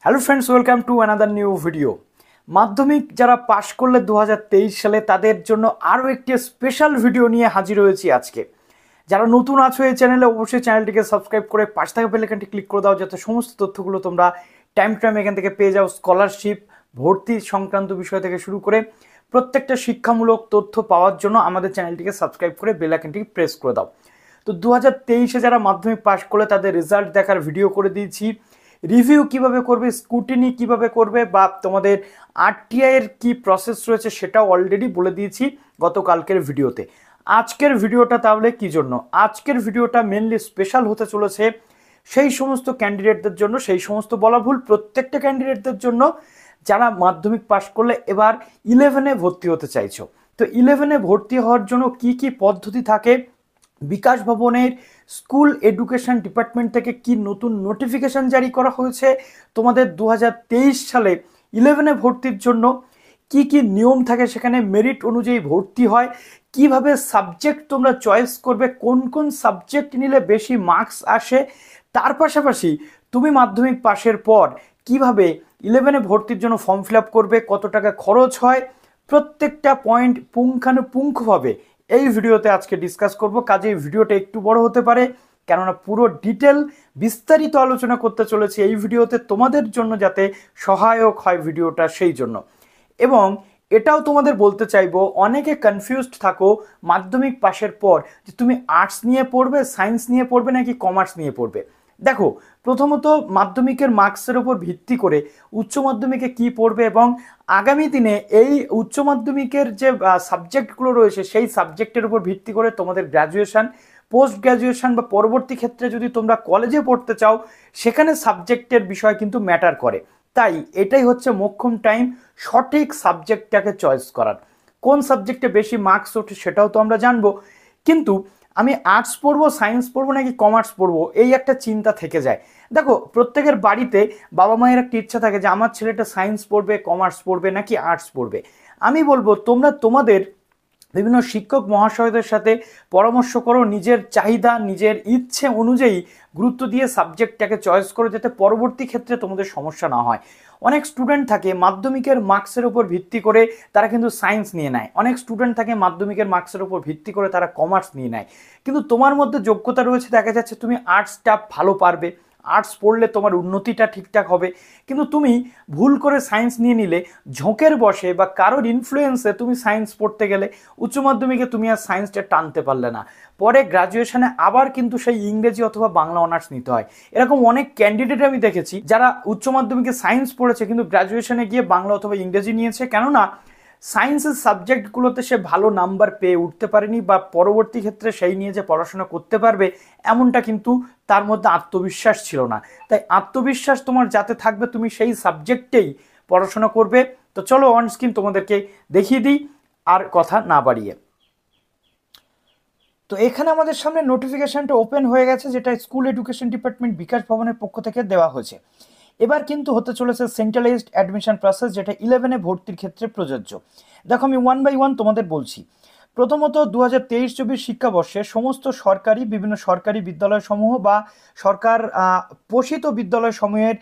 Hello friends, welcome to another new video. মাধ্যমিক যারা পাশ করলে 2023 সালে তাদের জন্য আরও একটি স্পেশাল ভিডিও নিয়ে হাজির হয়েছি আজকে। যারা নতুন আছো এই চ্যানেলে অবশ্যই চ্যানেলটিকে সাবস্ক্রাইব করে পাশে থাকা বেল আইকনটি ক্লিক করে দাও, যাতে সমস্ত তথ্যগুলো তোমরা টাইম টু টাইম এখান থেকে পেয়ে যাও। স্কলারশিপ, ভর্তি সংক্রান্ত বিষয় থেকে শুরু করে প্রত্যেকটা শিক্ষামূলক তথ্য পাওয়ার জন্য আমাদের চ্যানেলটিকে সাবস্ক্রাইব করে বেল আইকনটিকে প্রেস করে দাও। তো 2023-এ যারা মাধ্যমিক পাশ করলে তাদের রেজাল্ট দেখার ভিডিও করে দিয়েছি। রিভিউ কিভাবে করবে, স্কুটিনি কিভাবে করবে, বা তোমাদের আরটিআই এর কি প্রসেস রয়েছে সেটাও অলরেডি বলে দিয়েছি গতকালকের ভিডিওতে। আজকের ভিডিওটা তাহলে কি জন্য? আজকের ভিডিওটা মেনলি স্পেশাল হতে চলেছে সেই সমস্ত ক্যান্ডিডেটদের জন্য, সেই সমস্ত বলা ভুল, প্রত্যেকটা ক্যান্ডিডেটদের জন্য যারা মাধ্যমিক পাশ করলে এবার 11-এ ভর্তি হতে চাইছো। তো 11-এ ভর্তি হওয়ার জন্য কি কি পদ্ধতি থাকে, বিকাশ ভবনের স্কুল এডুকেশন ডিপার্টমেন্ট থেকে কি নতুন নোটিফিকেশন জারি করা হয়েছে, তোমাদের 2023 সালে 11-এ ভর্তির জন্য কি কি নিয়ম থাকে, সেখানে মেরিট অনুযায়ী ভর্তি হয়, কিভাবে সাবজেক্ট তোমরা চয়েস করবে, কোন কোন সাবজেক্ট নিলে বেশি মার্কস আসে, তার পাশাপাশি তুমি মাধ্যমিক পাশের পর কিভাবে 11-এ ভর্তির জন্য ফর্ম ফিল আপ করবে, কত টাকা খরচ হয়, প্রত্যেকটা পয়েন্ট পুঙ্খানুপুঙ্খভাবে এই ভিডিওতে আজকে ডিসকাস করব। কাজেই ভিডিওটা একটু বড় হতে পারে, কেননা পুরো ডিটেল বিস্তারিত আলোচনা করতে চলেছি এই ভিডিওতে, তোমাদের জন্য যাতে সহায়ক হয় ভিডিওটা সেই জন্য। এবং এটাও তোমাদের বলতে চাইবো, অনেকে কনফিউজড থাকো মাধ্যমিক পাশের পর যে তুমি আর্টস নিয়ে পড়বে, সায়েন্স নিয়ে পড়বে নাকি কমার্স নিয়ে পড়বে। দেখো, প্রথমত মাধ্যমিকের মার্কসের ওপর ভিত্তি করে উচ্চ মাধ্যমিকে কি পড়বে এবং আগামী দিনে এই উচ্চ মাধ্যমিকের যে সাবজেক্টগুলো রয়েছে সেই সাবজেক্টের উপর ভিত্তি করে তোমাদের গ্র্যাজুয়েশন, পোস্ট গ্র্যাজুয়েশন বা পরবর্তী ক্ষেত্রে যদি তোমরা কলেজে পড়তে চাও সেখানে সাবজেক্টের বিষয় কিন্তু ম্যাটার করে। তাই এটাই হচ্ছে মোক্ষম টাইম সঠিক সাবজেক্টটাকে চয়েস করার। কোন সাবজেক্টে বেশি মার্কস ওঠে সেটাও তো আমরা জানবো, কিন্তু আমি আর্টস পড়বো, সায়েন্স পড়বো নাকি কমার্স পড়বো, এই একটা চিন্তা থেকে যায়। দেখো, প্রত্যেকের বাড়িতে বাবা মায়ের একটা ইচ্ছা থাকে যে আমার ছেলেটা সায়েন্স পড়বে, কমার্স পড়বে নাকি আর্টস পড়বে। আমি বলবো তোমরা তোমাদের বিভিন্ন শিক্ষক মহাশয়দের সাথে পরামর্শ করো, নিজের চাহিদা নিজের ইচ্ছে অনুযায়ী গুরুত্ব দিয়ে সাবজেক্টটাকে চয়েস করো, যাতে পরবর্তী ক্ষেত্রে তোমাদের সমস্যা না হয়। অনেক স্টুডেন্ট থাকে মাধ্যমিকের মার্কসের উপর ভিত্তি করে তারা কিন্তু সায়েন্স নিয়ে নেয়, অনেক স্টুডেন্ট থাকে মাধ্যমিকের মার্কসের উপর ভিত্তি করে তারা কমার্স নিয়ে নেয়। কিন্তু তোমার মধ্যে যোগ্যতা রয়েছে, দেখা যাচ্ছে তুমি আর্টসটা ভালো পারবে, আর্টস পড়লে তোমার উন্নতিটা ঠিকঠাক হবে, কিন্তু তুমি ভুল করে সায়েন্স নিয়ে নিলে, ঝোঁকের বসে বা কারোর ইনফ্লুয়েন্সে তুমি সায়েন্স পড়তে গেলে উচ্চ মাধ্যমিকে তুমি আর সায়েন্সটা টানতে পারলে না, পরে গ্র্যাজুয়েশনে আবার কিন্তু সেই ইংরেজি অথবা বাংলা অনার্স নিতে হয়। এরকম অনেক ক্যান্ডিডেট আমি দেখেছি যারা উচ্চ মাধ্যমিকে সায়েন্স পড়েছে কিন্তু গ্র্যাজুয়েশনে গিয়ে বাংলা অথবা ইংরেজি নিয়েছে, কেননা সায়েন্সের সাবজেক্টগুলোতে সে ভালো নাম্বার পেয়ে উঠতে পারেনি, বা পরবর্তী ক্ষেত্রে সেই নিয়ে যে পড়াশোনা করতে পারবে এমনটা কিন্তু তার মধ্যে আত্মবিশ্বাস ছিল না। তাই আত্মবিশ্বাস তোমার যাতে থাকবে তুমি সেই সাবজেক্টেই পড়াশোনা করবে। তো চলো অন স্ক্রিন তোমাদেরকে দেখিয়ে দিই আর কথা না বাড়িয়ে। তো এখানে আমাদের সামনে নোটিফিকেশনটা ওপেন হয়ে গেছে, যেটা স্কুল এডুকেশন ডিপার্টমেন্ট বিকাশ ভবনের পক্ষ থেকে দেওয়া হয়েছে। এবার কিন্তু হতে চলেছে সেন্ট্রালাইজড অ্যাডমিশন প্রসেস, যেটা 11-এ ভর্তির ক্ষেত্রে প্রযোজ্য। দেখো, আমি ওয়ান বাই ওয়ান তোমাদের বলছি। প্রথমত 2023-24 শিক্ষাবর্ষে সমস্ত বিভিন্ন সরকারি বিদ্যালয়সমূহ বা সরকার পোষিত বিদ্যালয়সমূহের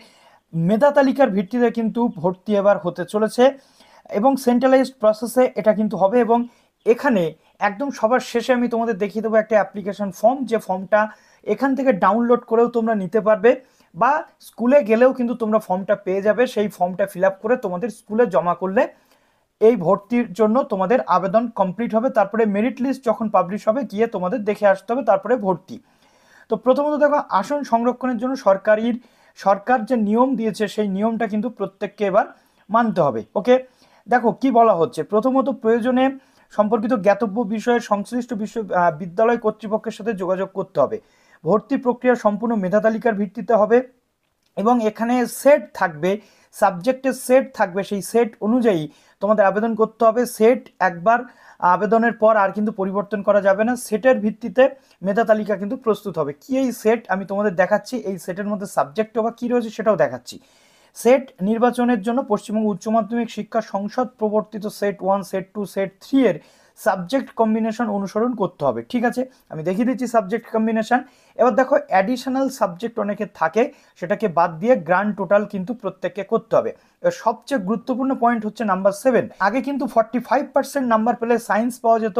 মেধা তালিকার ভিত্তিতে কিন্তু ভর্তি এবার হতে চলেছে, এবং সেন্ট্রালাইজড প্রসেসে এটা কিন্তু হবে। এবং এখানে একদম সবার শেষে আমি তোমাদের দেখিয়ে দেবো একটা অ্যাপ্লিকেশন ফর্ম, যে ফর্মটা এখান থেকে ডাউনলোড করেও তোমরা নিতে পারবে, বা স্কুলে গেলেও কিন্তু তোমরা ফর্মটা পেয়ে যাবে। সেই ফর্মটা ফিল আপ করে তোমাদের স্কুলে জমা করলে এই ভর্তির জন্য তোমাদের আবেদন কমপ্লিট হবে। তারপরে মেরিট লিস্ট যখন পাবলিশ হবে গিয়ে তোমাদের দেখে আসতে হবে, তারপরে ভর্তি। তো প্রথমত দেখো, আসন সংরক্ষণের জন্য সরকার যে নিয়ম দিয়েছে সেই নিয়মটা কিন্তু প্রত্যেককে এবার মানতে হবে। ওকে, দেখো কি বলা হচ্ছে। প্রথমত, প্রয়োজনে সম্পর্কিত জ্ঞাতব্য বিষয়ের সংশ্লিষ্ট বিদ্যালয় কর্তৃপক্ষের সাথে যোগাযোগ করতে হবে। ভর্তি প্রক্রিয়া সম্পূর্ণ মেধা তালিকার ভিত্তিতে হবে, এবং এখানে সেট থাকবে, সাবজেক্টের সেট থাকবে, সেই সেট অনুযায়ী তোমাদের আবেদন করতে হবে। সেট একবার আবেদনের পর আর কিন্তু পরিবর্তন করা যাবে না, সেটের ভিত্তিতে মেধা তালিকা কিন্তু প্রস্তুত হবে। কি এই সেট আমি তোমাদের দেখাচ্ছি, এই সেটের মধ্যে সাবজেক্ট বা কী রয়েছে সেটাও দেখাচ্ছি। সেট নির্বাচনের জন্য পশ্চিমবঙ্গ উচ্চ মাধ্যমিক শিক্ষা সংসদ প্রবর্তিত সেট 1, সেট 2, সেট 3 এর সাবজেক্ট কম্বিনেশন অনুসরণ করতে হবে। ঠিক আছে, আমি দেখিয়ে দিচ্ছি সাবজেক্ট কম্বিনেশন। এবার দেখো অ্যাডিশনাল সাবজেক্ট অনেকে থাকে, সেটাকে বাদ দিয়ে গ্র্যান্ড টোটাল কিন্তু প্রত্যেককে করতে হবে। এবার সবচেয়ে গুরুত্বপূর্ণ পয়েন্ট হচ্ছে নাম্বার 7। আগে কিন্তু 45% নাম্বার পেলে সায়েন্স পাওয়া যেত,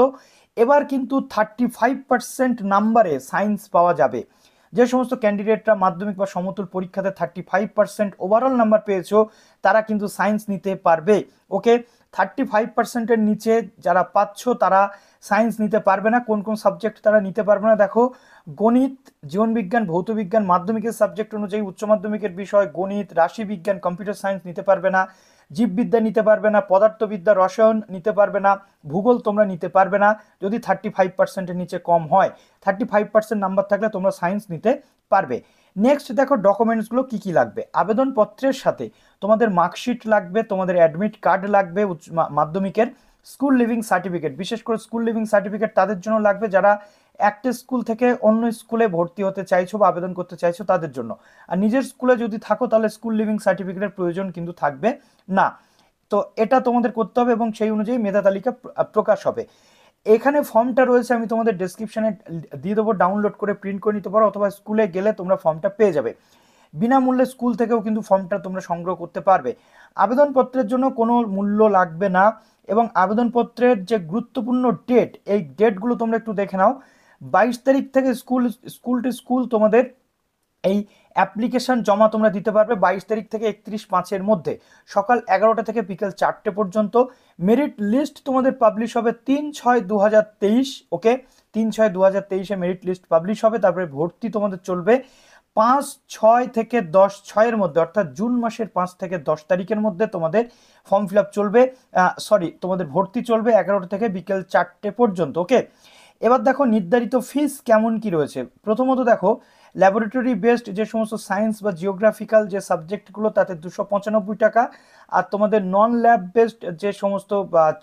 এবার কিন্তু 35% নাম্বারে সায়েন্স পাওয়া যাবে। যে সমস্ত ক্যান্ডিডেটরা মাধ্যমিক বা সমতুল পরীক্ষাতে 35% ওভারঅল নাম্বার পেয়েছো, তারা কিন্তু সায়েন্স নিতে পারবে। ওকে, 35%-এর নিচে যারা পাচ্ছ তারা সায়েন্স নিতে পারবে না। কোন কোন সাবজেক্ট তারা নিতে পারবে না দেখো, গণিত, জীবনবিজ্ঞান, ভৌতবিজ্ঞান মাধ্যমিকের সাবজেক্ট অনুযায়ী, উচ্চ মাধ্যমিকের বিষয় গণিত, রাশিবিজ্ঞান, কম্পিউটার সায়েন্স নিতে পারবে না, জীববিদ্যা নিতে পারবে না, পদার্থবিদ্যা, রসায়ন নিতে পারবে না, ভূগোল তোমরা নিতে পারবে না যদি 35%-এর নিচে কম হয়। 35% নাম্বার থাকলে তোমরা সায়েন্স নিতে পারবে। নেক্সট দেখো ডকুমেন্টসগুলো কি কি লাগবে। আবেদনপত্রের সাথে তোমাদের মার্কশিট লাগবে, তোমাদের অ্যাডমিট কার্ড লাগবে, মাধ্যমিকের স্কুল লিভিং সার্টিফিকেট, বিশেষ করে স্কুল লিভিং সার্টিফিকেট তাদের জন্য লাগবে যারা একটা স্কুল থেকে অন্য স্কুলে ভর্তি হতে চাইছো বা আবেদন করতে চাইছো তাদের জন্য। আর নিজের স্কুলে যদি থাকো তাহলে স্কুল লিভিং সার্টিফিকেটের প্রয়োজন কিন্তু থাকবে না। তো এটা তোমাদের করতে হবে এবং সেই অনুযায়ী মেধা তালিকা প্রকাশ হবে। এখানে ফর্মটা রয়েছে, আমি তোমাদের ডেসক্রিপশনে দিয়ে দেবো, ডাউনলোড করে প্রিন্ট করে নিতে পারো, অথবা স্কুলে গেলে তোমরা ফর্মটা পেয়ে যাবে। বিনামূল্যে স্কুল থেকেও কিন্তু ফর্মটা তোমরা সংগ্রহ করতে পারবে। আবেদনপত্রের জন্য কোনো মূল্য লাগবে না, এবং আবেদনপত্রের যে গুরুত্বপূর্ণ ডেট, এই ডেটগুলো তোমরা একটু দেখে নাও। 22 তারিখ থেকে স্কুল টু স্কুল তোমাদের এই অ্যাপ্লিকেশন জমা তোমরা দিতে পারবে 22 তারিখ থেকে 31/5-এর মধ্যে, সকাল 11টা থেকে বিকেল 4টে পর্যন্ত। মেরিট লিস্ট তোমাদের পাবলিশ হবে 3/6/2023। ওকে, 3/6/2023-এ মেরিট লিস্ট পাবলিশ হবে। তারপরে ভর্তি তোমাদের চলবে 5/6 থেকে 10/6-এর মধ্যে, অর্থাৎ জুন মাসের 5 থেকে 10 তারিখের মধ্যে তোমাদের ফর্ম ফিল আপ চলবে, তোমাদের ভর্তি চলবে 11টা থেকে বিকেল 4টে পর্যন্ত। ওকে, এবার দেখো নির্ধারিত ফিস কেমন কি রয়েছে। প্রথমত দেখো, ল্যাবরেটরি বেসড যে সমস্ত সায়েন্স বা জিওগ্রাফিক্যাল যে সাবজেক্টগুলো তাতে 295 টাকা, আর তোমাদের নন ল্যাব বেসড যে সমস্ত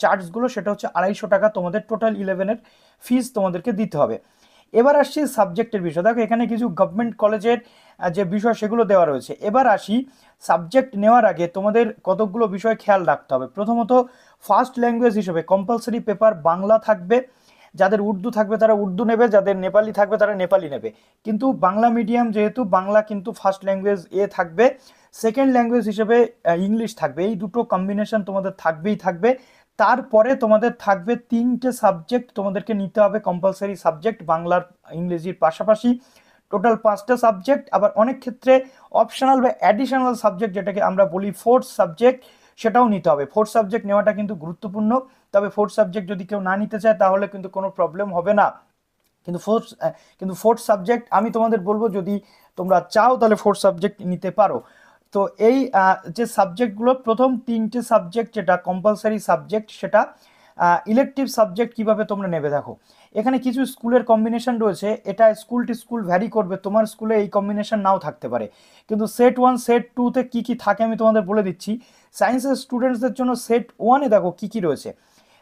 চার্জগুলো সেটা হচ্ছে 250 টাকা। তোমাদের টোটাল 11-এর ফিস তোমাদেরকে দিতে হবে। এবার আসছি সাবজেক্টের বিষয়। দেখো এখানে কিছু গভর্নমেন্ট কলেজের যে বিষয় সেগুলো দেওয়া রয়েছে। এবার আসি সাবজেক্ট নেওয়ার আগে তোমাদের কতকগুলো বিষয় খেয়াল রাখতে হবে। প্রথমত, ফার্স্ট ল্যাঙ্গুয়েজ হিসেবে কম্পালসারি পেপার বাংলা থাকবে, যাদের উর্দু থাকবে তারা উর্দু নেবে, যাদের নেপালি থাকবে তারা নেপালি নেবে। কিন্তু বাংলা মিডিয়াম যেহেতু, বাংলা কিন্তু ফার্স্ট ল্যাঙ্গুয়েজ থাকবে, সেকেন্ড ল্যাঙ্গুয়েজ হিসেবে ইংলিশ থাকবে। এই দুটো কম্বিনেশন তোমাদের থাকবেই থাকবে। তারপরে তোমাদের থাকবে 3টে সাবজেক্ট তোমাদেরকে নিতে হবে, কম্পালসারি সাবজেক্ট বাংলার ইংরেজির পাশাপাশি, টোটাল 5টা সাবজেক্ট। আবার অনেক ক্ষেত্রে অপশনাল বা অ্যাডিশনাল সাবজেক্ট যেটাকে আমরা বলি ফোর্থ সাবজেক্ট, সেটাও নিতে হবে। ফোর্থ সাবজেক্ট নেওয়াটা কিন্তু গুরুত্বপূর্ণ। তবে ফোর্থ সাবজেক্ট যদি কেউ না নিতে চায় তাহলে কিন্তু কোনো প্রবলেম হবে না। কিন্তু ফোর্থ সাবজেক্ট আমি তোমাদের বলবো, যদি তোমরা চাও তাহলে ফোর্থ সাবজেক্ট নিতে পারো। তো এই যে সাবজেক্টগুলো, প্রথম 3টে সাবজেক্ট যেটা কম্পালসারি সাবজেক্ট, সেটা ইলেকটিভ সাবজেক্ট কিভাবে তোমরা নেবে দেখো। এখানে কিছু স্কুলের কম্বিনেশন রয়েছে, এটা স্কুল টু স্কুল ভ্যারি করবে, তোমার স্কুলে এই কম্বিনেশন নাও থাকতে পারে। কিন্তু সেট 1 সেট 2-তে কী কী থাকে আমি তোমাদের বলে দিচ্ছি। সায়েন্সের স্টুডেন্টসদের জন্য সেট 1-এ দেখো কী কী রয়েছে।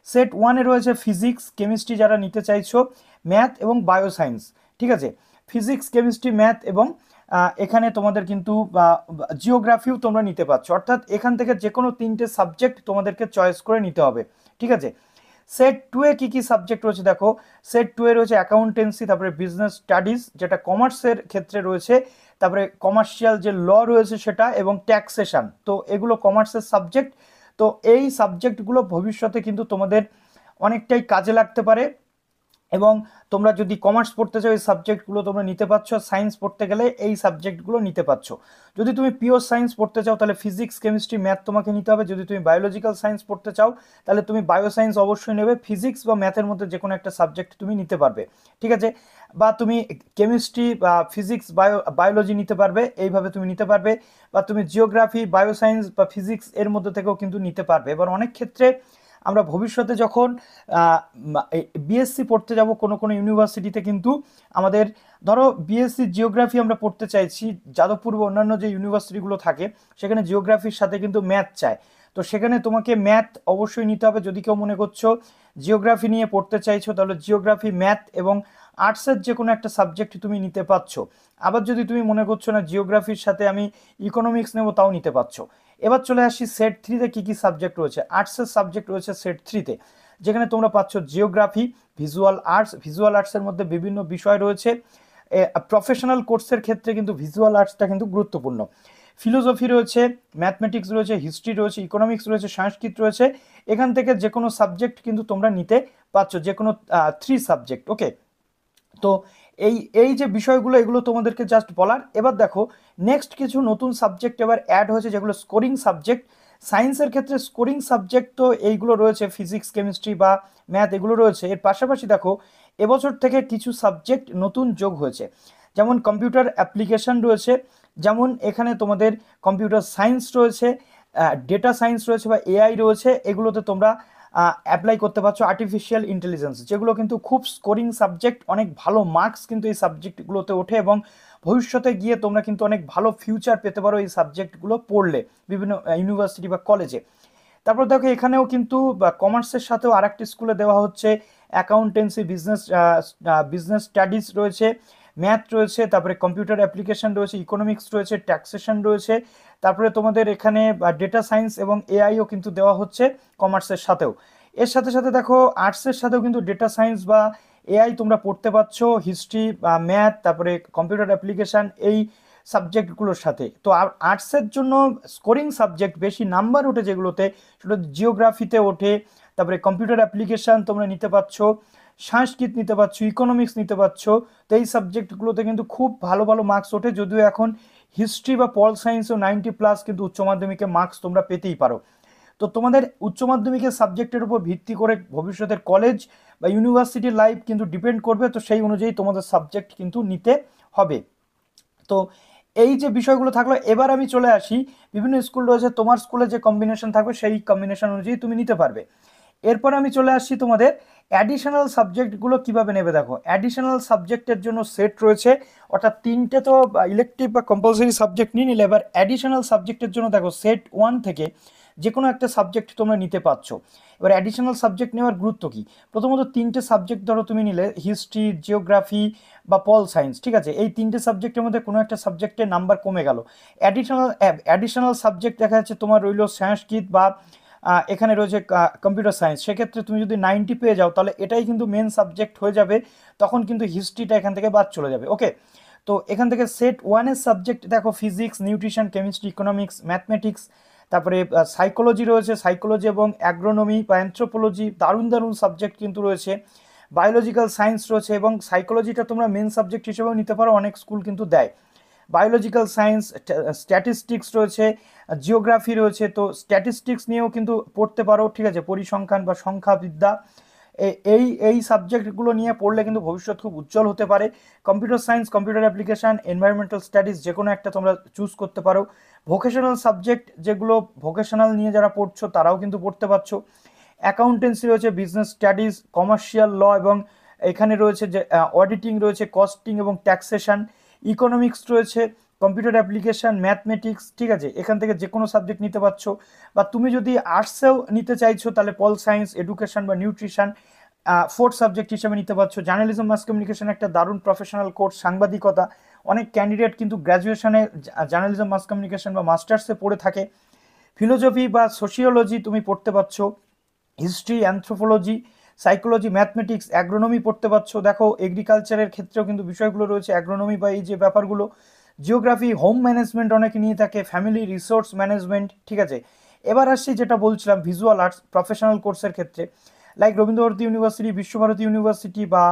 সেট 1-এ রয়েছে ফিজিক্স, কেমিস্ট্রি যারা নিতে চাইছো, ম্যাথ এবং বায়োসায়েন্স। ঠিক আছে, ফিজিক্স, কেমিস্ট্রি, ম্যাথ এবং এখানে তোমাদের কিন্তু জিওগ্রাফিও তোমরা নিতে পারছো। অর্থাৎ এখান থেকে যে কোনো 3টে সাবজেক্ট তোমাদেরকে চয়েস করে নিতে হবে। ঠিক আছে, সেট 2-এ কী কী সাবজেক্ট রয়েছে দেখো। সেট 2-এ রয়েছে অ্যাকাউন্টেন্সি, তারপরে বিজনেস স্টাডিজ যেটা কমার্সের ক্ষেত্রে রয়েছে, তারপরে কমার্শিয়াল যে ল রয়েছে সেটা, এবং ট্যাক্সেশন। তো এগুলো কমার্সের সাবজেক্ট। তো এই সাবজেক্টগুলো ভবিষ্যতে কিন্তু তোমাদের অনেকটাই কাজে লাগতে পারে, এবং তোমরা যদি কমার্স পড়তে চাও এই সাবজেক্টগুলো তোমরা নিতে পারছো, সায়েন্স পড়তে গেলে এই সাবজেক্টগুলো নিতে পারছো। যদি তুমি পিওর সায়েন্স পড়তে চাও তাহলে ফিজিক্স, কেমিস্ট্রি, ম্যাথ তোমাকে নিতে হবে। যদি তুমি বায়োলজিক্যাল সায়েন্স পড়তে চাও তাহলে তুমি বায়ো সায়েন্স অবশ্যই নেবে, ফিজিক্স বা ম্যাথের মধ্যে যে কোনো একটা সাবজেক্ট তুমি নিতে পারবে। ঠিক আছে, বা তুমি কেমিস্ট্রি বা ফিজিক্স, বায়োলজি নিতে পারবে, এইভাবে তুমি নিতে পারবে। বা তুমি জিওগ্রাফি, বায়ো সায়েন্স বা ফিজিক্স এর মধ্যে থেকেও কিন্তু নিতে পারবে। এবার অনেক ক্ষেত্রে আমরা ভবিষ্যতে যখন বিএসসি পড়তে যাব কোনো কোনো ইউনিভার্সিটিতে, কিন্তু আমাদের ধরো বিএসসি জিওগ্রাফি আমরা পড়তে চাইছি, যাদবপুর বা অন্যান্য যে ইউনিভার্সিটিগুলো থাকে সেখানে জিওগ্রাফির সাথে কিন্তু ম্যাথ চায়। তো সেখানে তোমাকে ম্যাথ অবশ্যই নিতে হবে। যদি কেউ মনে করছো জিওগ্রাফি নিয়ে পড়তে চাইছো তাহলে জিওগ্রাফি, ম্যাথ এবং আর্টসের যে কোনো একটা সাবজেক্ট তুমি নিতে পারছো। আবার যদি তুমি মনে করছো না জিওগ্রাফির সাথে আমি ইকোনমিক্স নেবো, তাও নিতে পারছো। এবার চলে আসি সেট 3-তে কী কী সাবজেক্ট রয়েছে। আর্টসের সাবজেক্ট রয়েছে সেট 3-তে। যেখানে তোমরা পাচ্ছ জিওগ্রাফি, ভিজুয়াল আর্টসের মধ্যে বিভিন্ন বিষয় রয়েছে। প্রফেশনাল কোর্সের ক্ষেত্রে কিন্তু ভিজুয়াল আর্টসটা কিন্তু গুরুত্বপূর্ণ। ফিলোসফি রয়েছে, ম্যাথমেটিক্স রয়েছে, হিস্ট্রি রয়েছে, ইকোনমিক্স রয়েছে, সংস্কৃত রয়েছে। এখান থেকে যে কোনো সাবজেক্ট কিন্তু তোমরা নিতে পারছ, যে কোনো 3 সাবজেক্ট। ওকে, তো এই যে বিষয়গুলো, এগুলো তোমাদেরকে জাস্ট বলার। এবার দেখো নেক্সট কিছু নতুন সাবজেক্ট এবার অ্যাড হয়েছে, যেগুলো স্কোরিং সাবজেক্ট। সায়েন্সের ক্ষেত্রে স্কোরিং সাবজেক্ট তো এইগুলো রয়েছে, ফিজিক্স, কেমিস্ট্রি বা ম্যাথ, এগুলো রয়েছে। এর পাশাপাশি দেখো এবছর থেকে কিছু সাবজেক্ট নতুন যোগ হয়েছে, যেমন কম্পিউটার অ্যাপ্লিকেশন রয়েছে, যেমন এখানে তোমাদের কম্পিউটার সায়েন্স রয়েছে, ডেটা সায়েন্স রয়েছে বা এআই রয়েছে। এগুলোতে তোমরা অ্যাপ্লাই করতে পারছো। আর্টিফিশিয়াল ইন্টেলিজেন্স, যেগুলো কিন্তু খুব স্কোরিং সাবজেক্ট, অনেক ভালো মার্কস কিন্তু এই সাবজেক্টগুলোতে ওঠে এবং ভবিষ্যতে গিয়ে তোমরা কিন্তু অনেক ভালো ফিউচার পেতে পারো এই সাবজেক্টগুলো পড়লে বিভিন্ন ইউনিভার্সিটি বা কলেজে। তারপর দেখো এখানেও কিন্তু কমার্সের সাথেও আরেকটি স্কুলে দেওয়া হচ্ছে অ্যাকাউন্টেন্সি, বিজনেস স্টাডিজ রয়েছে, ম্যাথ রয়েছে, তারপরে কম্পিউটার অ্যাপ্লিকেশন রয়েছে, ইকোনমিক্স রয়েছে, ট্যাক্সেশন রয়েছে। তারপরে তোমাদের এখানে ডেটা সায়েন্স এবং এআইও কিন্তু দেওয়া হচ্ছে কমার্সের সাথেও। এর সাথে সাথে দেখো আর্টসের সাথেও কিন্তু ডেটা সায়েন্স বা এআই তোমরা পড়তে পারছো, হিস্ট্রি বা ম্যাথ, তারপরে কম্পিউটার অ্যাপ্লিকেশান, এই সাবজেক্টগুলোর সাথে। তো আর্টসের জন্য স্কোরিং সাবজেক্ট বেশি নাম্বার ওঠে যেগুলোতে, সেটা জিওগ্রাফিতে ওঠে, তারপরে কম্পিউটার অ্যাপ্লিকেশান তোমরা নিতে পারছো, সংস্কৃত নিতে পারছো, ইকোনমিক্স নিতে পারছো। তো এই সাবজেক্টগুলোতে কিন্তু খুব ভালো ভালো মার্কস ওঠে, যদিও এখন হিস্ট্রি বা পল সায়েন্সও 90+ কিন্তু উচ্চ মাধ্যমিকে মার্কস তোমরা পেতেই পারো। তো তোমাদের উচ্চ মাধ্যমিকের সাবজেক্টের উপর ভিত্তি করে ভবিষ্যতের কলেজ বা ইউনিভার্সিটির লাইফ কিন্তু ডিপেন্ড করবে। তো সেই অনুযায়ী তোমাদের সাবজেক্ট কিন্তু নিতে হবে। তো এই যে বিষয়গুলো থাকলো, এবার আমি চলে আসি, বিভিন্ন স্কুল রয়েছে, তোমার স্কুলে যে কম্বিনেশন থাকবে সেই কম্বিনেশন অনুযায়ী তুমি নিতে পারবে। এরপর আমি চলে আসছি তোমাদের অ্যাডিশনাল সাবজেক্টগুলো কিভাবে নেবে। দেখো অ্যাডিশনাল সাবজেক্টের জন্য সেট রয়েছে, অর্থাৎ 3টে তো ইলেকটিভ বা কম্পালসারি সাবজেক্ট নিয়ে নিলে, এবার অ্যাডিশনাল সাবজেক্টের জন্য দেখো সেট 1 থেকে যে কোনো একটা সাবজেক্ট তোমরা নিতে পারছো। এবার অ্যাডিশনাল সাবজেক্ট নেওয়ার গুরুত্ব কী? প্রথমত 3টে সাবজেক্ট ধরো তুমি নিলে, হিস্ট্রি, জিওগ্রাফি বা পল সায়েন্স, ঠিক আছে? এই 3টে সাবজেক্টের মধ্যে কোনো একটা সাবজেক্টের নাম্বার কমে গেল। অ্যাডিশনাল সাবজেক্ট দেখা যাচ্ছে তোমার রইল সংস্কৃত বা এখানে রয়েছে কম্পিউটার সায়েন্স। সেক্ষেত্রে তুমি যদি 90 পেয়ে যাও, তাহলে এটাই কিন্তু মেন সাবজেক্ট হয়ে যাবে, তখন কিন্তু হিস্ট্রিটা এখান থেকে বাদ চলে যাবে। ওকে, তো এখান থেকে সেট 1-এর সাবজেক্ট দেখো physics, nutrition, chemistry, economics, mathematics, তারপরে সাইকোলজি রয়েছে, সাইকোলজি এবং অ্যাগ্রোনমি বা অ্যানথ্রোপোলজি, দারুণ দারুণ সাবজেক্ট কিন্তু রয়েছে। বায়োলজিক্যাল সায়েন্স রয়েছে, এবং সাইকোলজিটা তোমরা মেন সাবজেক্ট হিসেবেও নিতে পারো, অনেক স্কুল কিন্তু দেয়। বায়োলজিক্যাল সায়েন্স, স্ট্যাটিস্টিক্স রয়েছে, জিওগ্রাফি রয়েছে। তো স্ট্যাটিস্টিক্স নিয়েও কিন্তু পড়তে পারো, ঠিক আছে? পরিসংখ্যান বা সংখ্যাবিদ্যা, এই সাবজেক্টগুলো নিয়ে পড়লে কিন্তু ভবিষ্যৎ খুব উজ্জ্বল হতে পারে। Computer science, computer application, environmental studies, যে কোনো একটা তোমরা চুজ করতে পারো। ভোকেশনাল সাবজেক্ট, যেগুলো ভোকেশনাল নিয়ে যারা পড়ছো তারাও কিন্তু পড়তে পারছো। অ্যাকাউন্টেন্সি রয়েছে, বিজনেস স্টাডিজ, কমার্শিয়াল ল, এবং এখানে রয়েছে যে অডিটিং রয়েছে, কস্টিং এবং ট্যাক্সেশন। ইকোনমিক্স রয়েছে, কম্পিউটার অ্যাপ্লিকেশান, ম্যাথমেটিক্স, ঠিক আছে? এখান থেকে যে কোনো সাবজেক্ট নিতে পারছো। বা তুমি যদি আর্টসেও নিতে চাইছো, তাহলে পল সায়েন্স, এডুকেশন বা নিউট্রিশন 4th সাবজেক্ট হিসেবে নিতে পারছো। জার্নালিজম, মাস কমিউনিকেশন একটা দারুণ প্রফেশনাল কোর্স। সাংবাদিকতা, অনেক ক্যান্ডিডেট কিন্তু গ্র্যাজুয়েশনে জার্নালিজম, মাস কমিউনিকেশন বা মাস্টার্সে পড়ে থাকে। ফিলোসফি বা সোশিওলজি তুমি পড়তে পারছো। History, anthropology, psychology, mathematics, agronomy পড়তে পারছো। দেখো এগ্রিকালচারের ক্ষেত্রেও কিন্তু বিষয়গুলো রয়েছে, অ্যাগ্রোনমি বা এই যে ব্যাপারগুলো। জিওগ্রাফি, হোম ম্যানেজমেন্ট অনেকে নিয়ে থাকে, ফ্যামিলি রিসোর্স ম্যানেজমেন্ট, ঠিক আছে? এবার আসছি যেটা বলছিলাম ভিজুয়াল আর্টস প্রফেশনাল কোর্সের ক্ষেত্রে, like Rabindra Bharati university, Visva Bharati university বা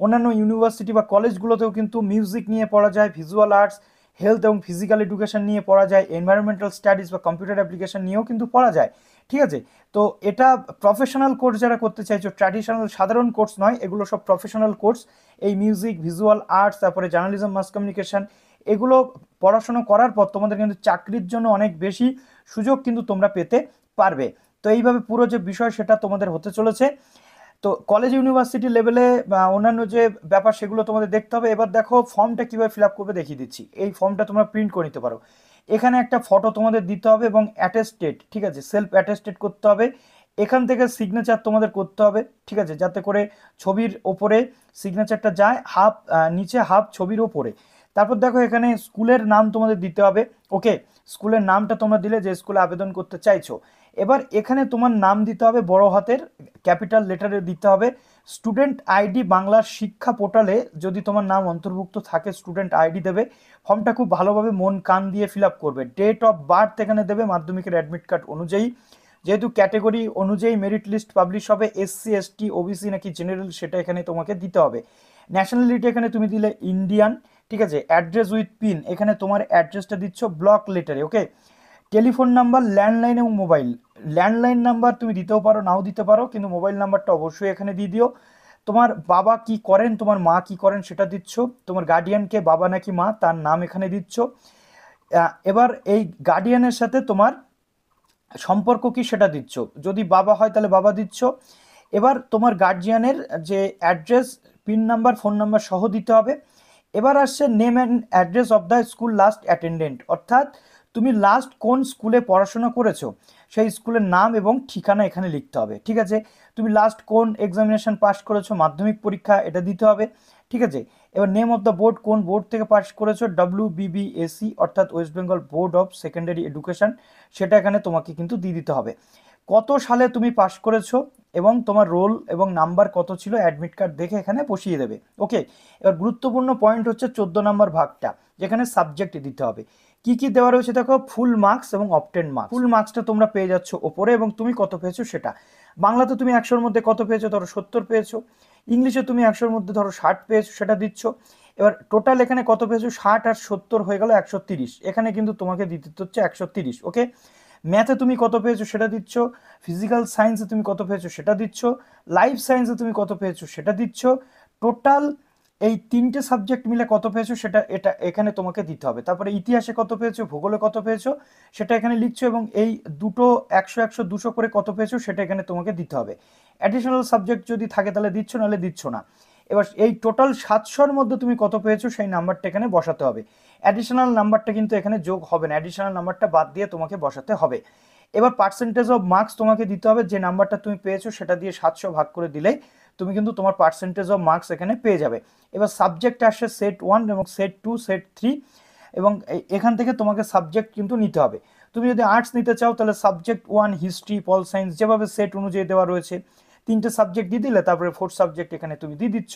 অন্যান্য ইউনিভার্সিটি বা কলেজগুলোতেও কিন্তু মিউজিক নিয়ে পড়া যায়, ভিজুয়াল আর্টস, হেলথ এবং ফিজিক্যাল এডুকেশন নিয়ে পড়া যায়, এনভায়রনমেন্টাল স্টাডিজ বা কম্পিউটার অ্যাপ্লিকেশন নিয়েও কিন্তু পড়া যায়, ঠিক আছে? তো এটা প্রফেশনাল কোর্স যারা করতে চাইছো, ট্র্যাডিশনাল সাধারণ কোর্স নয়, এগুলো সব প্রফেশনাল কোর্স। এই মিউজিক, ভিজুয়াল আর্টস, তারপরে জার্নালিজম, মাস কমিউনিকেশন, এগুলো পড়াশোনা করার পর তোমাদের কিন্তু চাকরির জন্য অনেক বেশি সুযোগ কিন্তু তোমরা পেতে পারবে। তো এইভাবে পুরো যে বিষয় সেটা তোমাদের হতে চলেছে। তো কলেজ ইউনিভার্সিটি লেভেলে বা অন্যান্য যে ব্যাপার সেগুলো তোমাদের দেখতে হবে। এবার দেখো ফর্মটা কীভাবে ফিল আপ করবে দেখিয়ে দিচ্ছি। এই ফর্মটা তোমরা প্রিন্ট করে নিতে পারো। এখানে একটা ফটো তোমাদের দিতে হবে এবং অ্যাটেস্টেড, ঠিক আছে? সেলফ অ্যাটেস্টেড করতে হবে। এখান থেকে সিগনেচার তোমাদের করতে হবে, ঠিক আছে? যাতে করে ছবির ওপরে সিগনেচারটা যায়, হাফ নিচে, হাফ ছবির ওপরে। তারপর দেখো এখানে স্কুলের নাম তোমাদের দিতে হবে। ওকে, স্কুলের নামটা তোমরা দিলে যে স্কুলে আবেদন করতে চাইছো। এবার এখানে তোমার নাম দিতে হবে বড় হাতের ক্যাপিটাল লেটারে দিতে হবে। স্টুডেন্ট আইডি বাংলার শিক্ষা পোর্টালে যদি তোমার নাম অন্তর্ভুক্ত থাকে স্টুডেন্ট আইডি দেবে। ফর্মটা খুব ভালোভাবে মন কান দিয়ে ফিল আপ করবে। ডেট অফ বার্থ এখানে দেবে মাধ্যমিকের অ্যাডমিট কার্ড অনুযায়ী। যেহেতু ক্যাটেগরি অনুযায়ী মেরিট লিস্ট পাবলিশ হবে, এসসি এসটি ওবিসি নাকি জেনারেল সেটা এখানে তোমাকে দিতে হবে। ন্যাশনালিটি এখানে তুমি দিলে ইন্ডিয়ান, ঠিক আছে। অ্যাড্রেস উইথ পিন এখানে তোমার অ্যাড্রেসটা দিচ্ছ ব্লক লেটারে, ওকে। টেলিফোন নাম্বার, ল্যান্ডলাইন এবং মোবাইল। ল্যান্ডলাইন নাম্বার তুমি দিতেও পারো নাও দিতে পারো, কিন্তু মোবাইল নাম্বারটা অবশ্যই এখানে দিয়ে দিও। তোমার বাবা কি করেন, তোমার মা কি করেন সেটা দিচ্ছ। তোমার গার্ডিয়ানকে বাবা নাকি মা তার নাম এখানে দিচ্ছ। এবার এই গার্ডিয়ানের সাথে তোমার সম্পর্ক কি সেটা দিচ্ছ। যদি বাবা হয় তাহলে বাবা দিচ্ছ। এবার তোমার গার্জিয়ানের যে address, pin number, phone number সহ দিতে হবে। এবার আসছে name and address of the school last attendant, অর্থাৎ তুমি লাস্ট কোন স্কুলে পড়াশোনা করেছো সেই স্কুলের নাম এবং ঠিকানা এখানে লিখতে হবে, ঠিক আছে। তুমি লাস্ট কোন এক্সামিনেশন পাস করেছো, মাধ্যমিক পরীক্ষা, এটা দিতে হবে, ঠিক আছে। এবার নেম অফ দ্য বোর্ড, কোন বোর্ড থেকে পাস করেছো, WBBSE অর্থাৎ West Bengal board of secondary education, সেটা এখানে তোমাকে কিন্তু দিয়ে দিতে হবে। কত সালে তুমি পাস করেছো এবং তোমার রোল এবং নাম্বার কত ছিল অ্যাডমিট কার্ড দেখে এখানে বসিয়ে দেবে, ওকে। এবার গুরুত্বপূর্ণ পয়েন্ট হচ্ছে 14 নম্বর ভাগটা, যেখানে সাবজেক্ট দিতে হবে। কি কি দেওয়া রয়েছে দেখো, ফুল মার্কস এবং অবটেন মার্কস। ফুল মার্কসটা তোমরা পেয়ে যাচ্ছ ওপরে এবং তুমি কত পেয়েছো সেটা। বাংলাতে তুমি 100-র মধ্যে কত পেয়েছো, ধরো 70 পেয়েছো। ইংলিশে তুমি 100-র মধ্যে ধরো 60 পেয়েছো, সেটা দিচ্ছ। এবার টোটাল এখানে কত পেয়েছো, 60 আর 70 হয়ে গেল 130। এখানে কিন্তু তোমাকে দিতে হচ্ছে 130, ওকে। ম্যাথে তুমি কত পেয়েছো সেটা দিচ্ছ। ফিজিক্যাল সায়েন্সে তুমি কত পেয়েছো সেটা দিচ্ছ। লাইফ সায়েন্সে তুমি কত পেয়েছো সেটা দিচ্ছ। টোটাল এই 3টে সাবজেক্ট মিলে কত পেয়েছো সেটা এখানে তোমাকে দিতে হবে। তারপরে ইতিহাসে কত পেয়েছো, ভূগোলে কত পেয়েছো সেটা এখানে লিখছো, এবং এই দুটো 100 100 200 করে কত পেয়েছো সেটা এখানে তোমাকে দিতে হবে। অ্যাডিশনাল সাবজেক্ট যদি থাকে তাহলে দিচ্ছ, নাহলে দিচ্ছ না। এবার এই টোটাল 700-র মধ্যে তুমি কত পেয়েছো সেই নাম্বারটা এখানে বসাতে হবে। অ্যাডিশনাল নাম্বারটা কিন্তু এখানে যোগ হবে না, অ্যাডিশনাল নাম্বারটা বাদ দিয়ে তোমাকে বসাতে হবে। এবার পার্সেন্টেজ অফ মার্কস তোমাকে দিতে হবে, যে নাম্বারটা তুমি পেয়েছো সেটা দিয়ে 700 ভাগ করে দিলেই তুমি কিন্তু তোমার পার্সেন্টেজ অফ মার্কস এখানে পেয়ে যাবে। এবার সাবজেক্ট আসে সেট 1 এবং সেট 2, সেট 3, এবং এখান থেকে তোমাকে সাবজেক্ট কিন্তু নিতে হবে। তুমি যদি আর্টস নিতে চাও তাহলে সাবজেক্ট 1 হিস্ট্রি, পল সায়েন্স, যেভাবে সেট অনুযায়ী দেওয়া রয়েছে 3টে সাবজেক্ট দিয়ে দিলে তারপরে 4th সাবজেক্ট এখানে তুমি দিয়ে দিচ্ছ।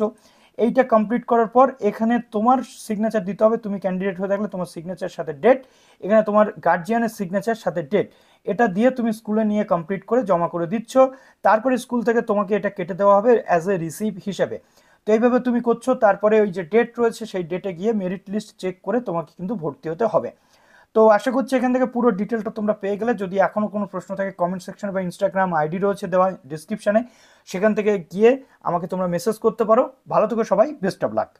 এইটা কমপ্লিট করার পর এখানে তোমার সিগনেচার দিতে হবে। তুমি ক্যান্ডিডেট হয়ে থাকলে তোমার সিগনেচার সাথে ডেট, এখানে তোমার গার্জিয়ানের সিগনেচার সাথে ডেট, এটা দিয়ে তুমি স্কুলে নিয়ে কমপ্লিট করে জমা করে দিচ্ছ। তারপরে স্কুল থেকে তোমাকে এটা কেটে দেওয়া হবে অ্যাজ এ রিসিভ হিসেবে। তো এইভাবে তুমি করছো। তারপরে ওই যে ডেট রয়েছে সেই ডেটে গিয়ে মেরিট লিস্ট চেক করে তোমাকে কিন্তু ভর্তি হতে হবে। তো আশা করছি এখান থেকে পুরো ডিটেলটা তোমরা পেয়ে গেলে। যদি এখনও কোনো প্রশ্ন থাকে কমেন্ট সেকশনে বা ইনস্টাগ্রাম আইডি রয়েছে দেওয়া ডিসক্রিপশানে, সেখান থেকে গিয়ে আমাকে তোমরা মেসেজ করতে পারো। ভালো থেকো সবাই, বেস্ট অফ লাক।